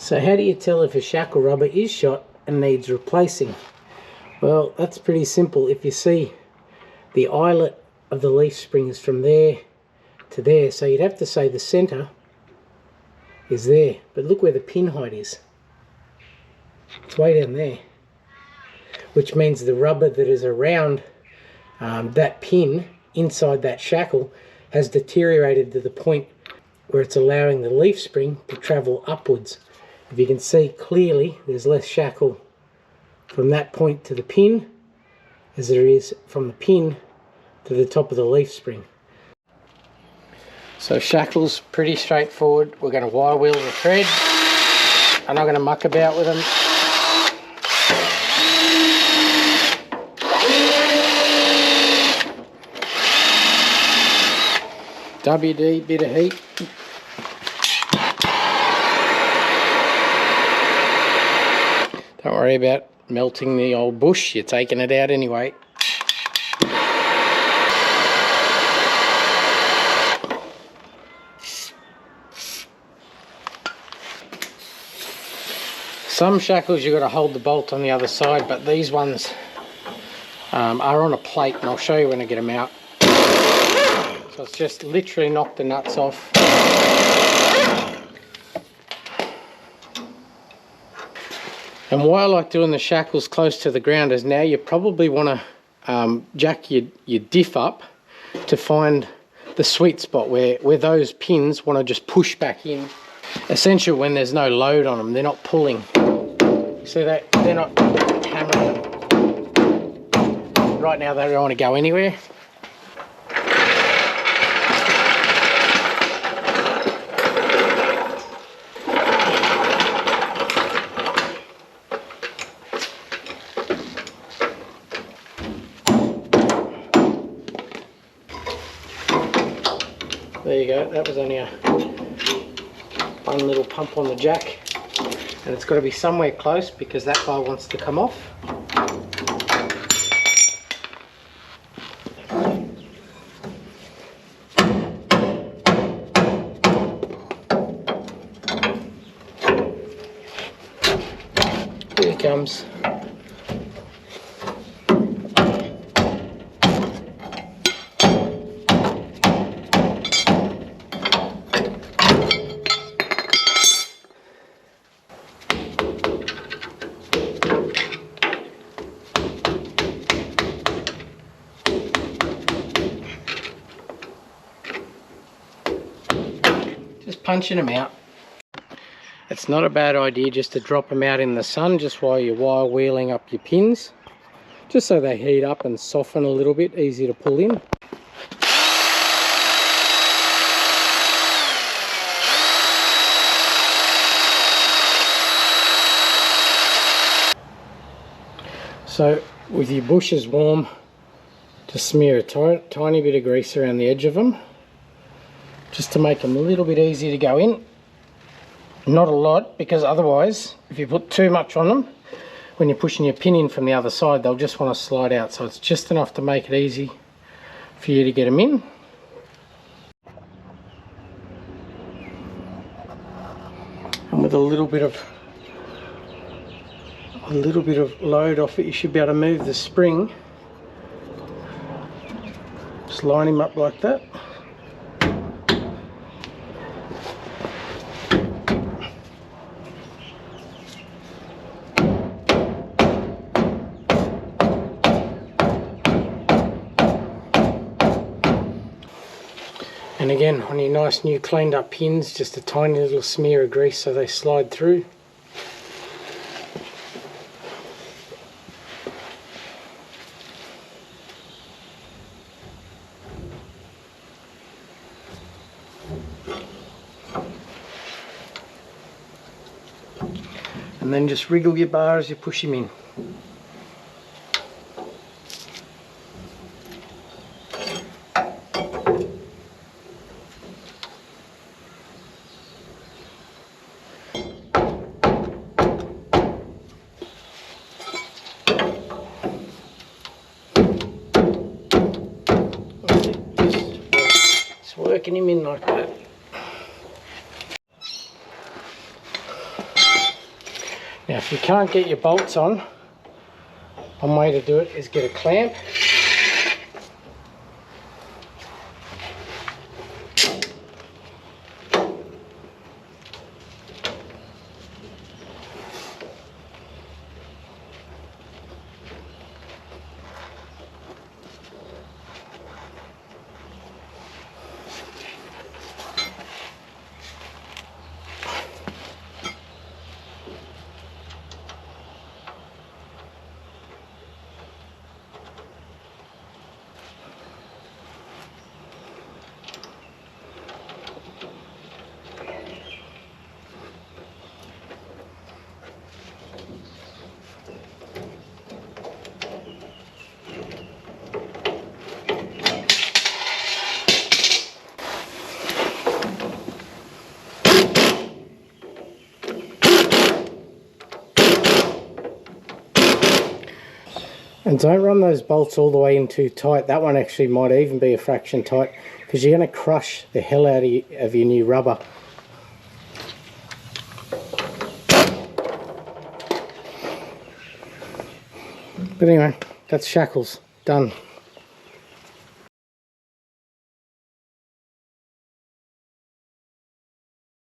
So how do you tell if a shackle rubber is shot and needs replacing? Well, that's pretty simple. If you see the eyelet of the leaf springs from there to there, so you'd have to say the center is there, but look where the pin height is. It's way down there, which means the rubber that is around that pin inside that shackle has deteriorated to the point where it's allowing the leaf spring to travel upwards. If you can see clearly, there's less shackle from that point to the pin as there is from the pin to the top of the leaf spring. So shackles, pretty straightforward. We're going to wire wheel the thread. I'm not going to muck about with them. WD, bit of heat. Don't worry about melting the old bush, you're taking it out anyway. Some shackles you've got to hold the bolt on the other side, but these ones are on a plate, and I'll show you when I get them out. So it's just literally knock the nuts off. And why I like doing the shackles close to the ground is now you probably want to jack your diff up to find the sweet spot where those pins want to just push back in. Essentially when there's no load on them, they're not pulling. See that? They're not hammering them. Right now they don't want to go anywhere. There you go, that was only one little pump on the jack, and it's got to be somewhere close because that guy wants to come off. Here he comes. Just punching them out. It's not a bad idea just to drop them out in the sun just while you're wire wheeling up your pins, just so they heat up and soften a little bit, easy to pull in. So with your bushes warm, just smear a tiny bit of grease around the edge of them, just to make them a little bit easier to go in. Not a lot, because otherwise if you put too much on them, when you're pushing your pin in from the other side, they'll just want to slide out. So it's just enough to make it easy for you to get them in. And with a little bit of load off it, you should be able to move the spring. Just line him up like that. And again, on your nice new cleaned up pins, just a tiny little smear of grease so they slide through. And then just wriggle your bar as you push him in. Just working him in like that. Now if you can't get your bolts on, one way to do it is get a clamp. And don't run those bolts all the way in too tight. That one actually might even be a fraction tight, because you're going to crush the hell out of your new rubber. But anyway, that's Shackles done.